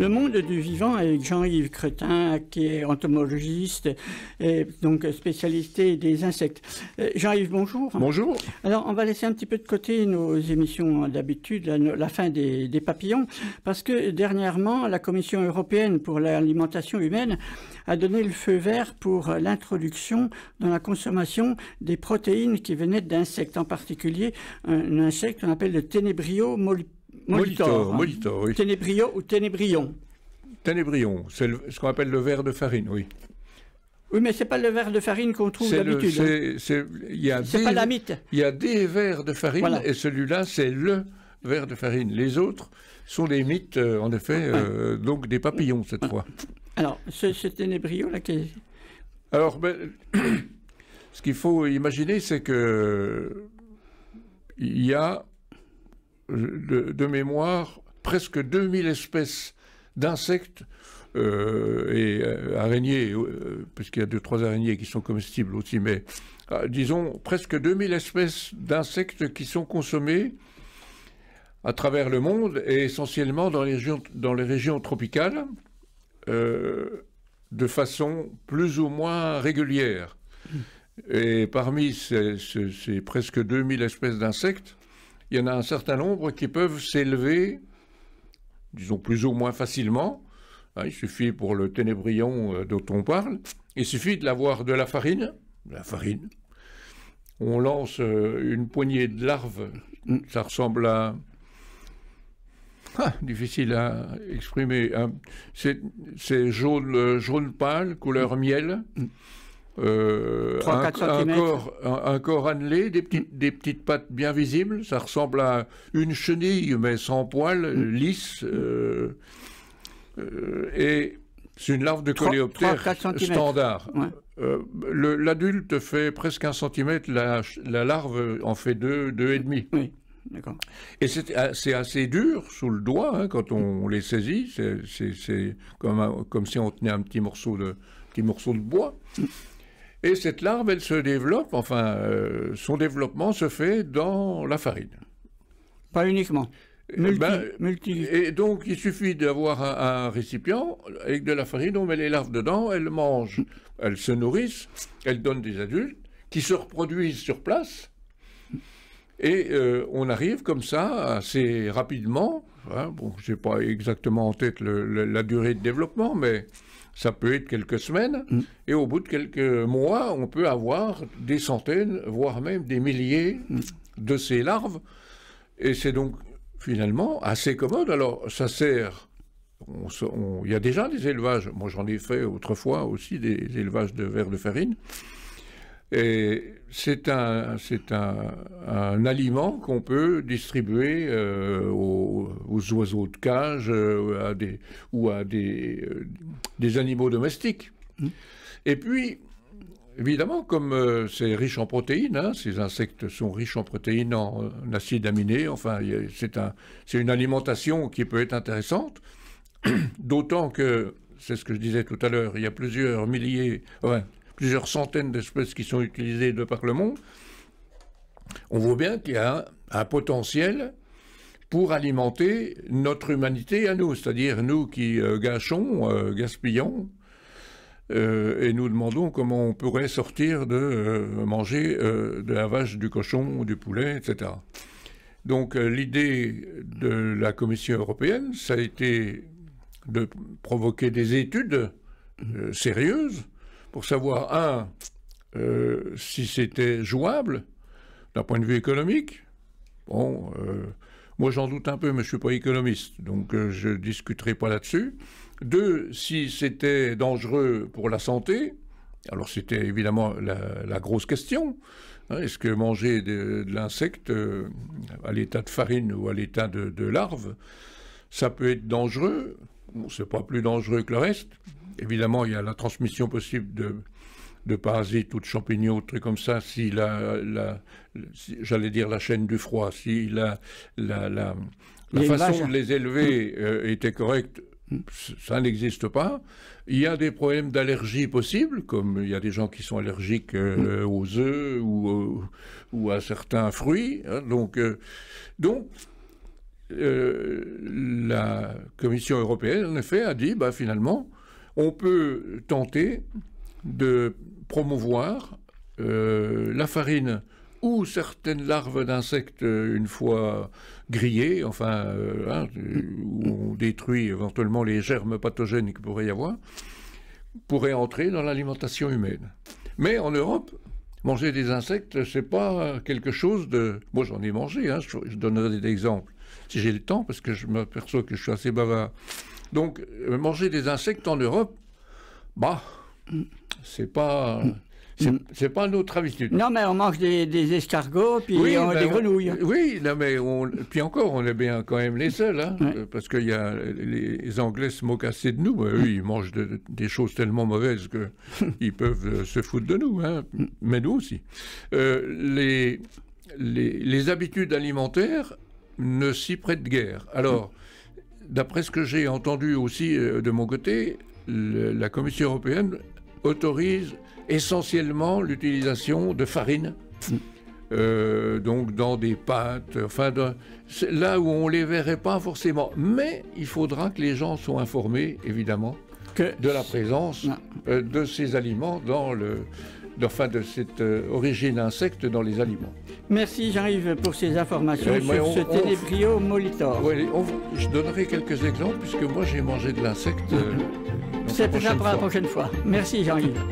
Le monde du vivant avec Jean-Yves Cretin, qui est entomologiste et donc spécialité des insectes. Jean-Yves, bonjour. Bonjour. Alors, on va laisser un petit peu de côté nos émissions d'habitude, la fin des papillons, parce que dernièrement, la Commission européenne pour l'alimentation humaine a donné le feu vert pour l'introduction dans la consommation des protéines qui venaient d'insectes, en particulier un insecte qu'on appelle le Ténébrio molitor, oui. Ténébrio ou ténébrion. Ténébrion, c'est ce qu'on appelle le ver de farine, oui. Oui, mais c'est pas le ver de farine qu'on trouve d'habitude. C'est pas la mythe. Il y a des vers de farine, voilà. Et celui-là, c'est le ver de farine. Les autres sont des mythes, en effet, donc des papillons cette fois. Alors, ce ténébrio là qui... Alors, ce qu'il faut imaginer, c'est que il y a de mémoire presque 2000 espèces d'insectes et araignées, puisqu'il y a 2-3 araignées qui sont comestibles aussi, mais disons presque 2000 espèces d'insectes qui sont consommées à travers le monde et essentiellement dans les régions tropicales de façon plus ou moins régulière. Et parmi ces presque 2000 espèces d'insectes, il y en a un certain nombre qui peuvent s'élever, disons plus ou moins facilement. Il suffit pour le ténébrion dont on parle, il suffit de l'avoir de la farine. On lance une poignée de larves, ça ressemble à... difficile à exprimer. C'est jaune pâle, couleur miel. 3-4 cm. Un corps annelé, des petites pattes bien visibles. Ça ressemble à une chenille, mais sans poils, lisse. Et c'est une larve de coléoptère standard. Ouais. L'adulte fait presque 1 cm, la larve en fait 2,5. Oui. D'accord. Et c'est assez dur sous le doigt quand on les saisit. C'est comme si on tenait un petit morceau de bois. Et cette larve, elle se développe, son développement se fait dans la farine. Pas uniquement. Multi. Et donc, il suffit d'avoir un récipient avec de la farine, on met les larves dedans, elles mangent, elles se nourrissent, elles donnent des adultes qui se reproduisent sur place. Et on arrive comme ça assez rapidement. Je n'ai pas exactement en tête la durée de développement, mais ça peut être quelques semaines. Et au bout de quelques mois, on peut avoir des centaines, voire même des milliers de ces larves. Et c'est donc finalement assez commode. Alors ça sert... Il y a déjà des élevages. Moi j'en ai fait autrefois aussi des élevages de vers de farine. Et c'est un aliment qu'on peut distribuer aux oiseaux de cage ou à des animaux domestiques. Et puis, évidemment, comme c'est riche en protéines, ces insectes sont riches en protéines, en acides aminés, c'est une alimentation qui peut être intéressante, d'autant que, c'est ce que je disais tout à l'heure, il y a plusieurs centaines d'espèces qui sont utilisées de par le monde, on voit bien qu'il y a un potentiel pour alimenter notre humanité à nous, c'est-à-dire nous qui gaspillons, et nous demandons comment on pourrait sortir de manger de la vache, du cochon, du poulet, etc. Donc l'idée de la Commission européenne, ça a été de provoquer des études sérieuses, pour savoir, si c'était jouable d'un point de vue économique. Bon, moi j'en doute un peu, mais je ne suis pas économiste, donc je ne discuterai pas là-dessus. 2, si c'était dangereux pour la santé. Alors c'était évidemment la grosse question. Est-ce que manger de l'insecte à l'état de farine ou à l'état de larve, ça peut être dangereux? Bon, c'est pas plus dangereux que le reste. Évidemment, il y a la transmission possible de parasites ou de champignons, de trucs comme ça, si j'allais dire la chaîne du froid, si la façon de les élever était correcte, ça n'existe pas. Il y a des problèmes d'allergie possibles, comme il y a des gens qui sont allergiques aux œufs ou à certains fruits. Donc la Commission européenne, en effet, a dit, finalement, on peut tenter de promouvoir la farine ou certaines larves d'insectes une fois grillées, où on détruit éventuellement les germes pathogènes qu'il pourrait y avoir, pourrait entrer dans l'alimentation humaine. Mais en Europe, manger des insectes, c'est pas quelque chose de... Moi, j'en ai mangé, je donnerai des exemples, si j'ai le temps, parce que je m'aperçois que je suis assez bavard. Donc, manger des insectes en Europe, c'est pas... C'est pas notre habitude. Non, mais on mange des escargots, puis des grenouilles. Oui, non, mais puis encore, on est bien quand même les seuls, parce que les Anglais se moquent assez de nous. Eux, ils mangent des choses tellement mauvaises qu'ils peuvent se foutre de nous, mais nous aussi. Les habitudes alimentaires ne s'y prêtent guère. Alors, d'après ce que j'ai entendu aussi de mon côté, la Commission européenne autorise essentiellement l'utilisation de farine, donc dans des pâtes, là où on ne les verrait pas forcément. Mais il faudra que les gens soient informés, évidemment, de la présence de ces aliments de cette origine insecte dans les aliments. Merci Jean-Yves pour ces informations sur ce Ténébrio molitor. Oui, je donnerai quelques exemples, puisque moi j'ai mangé de l'insecte. C'est pour la prochaine fois. Merci Jean-Yves.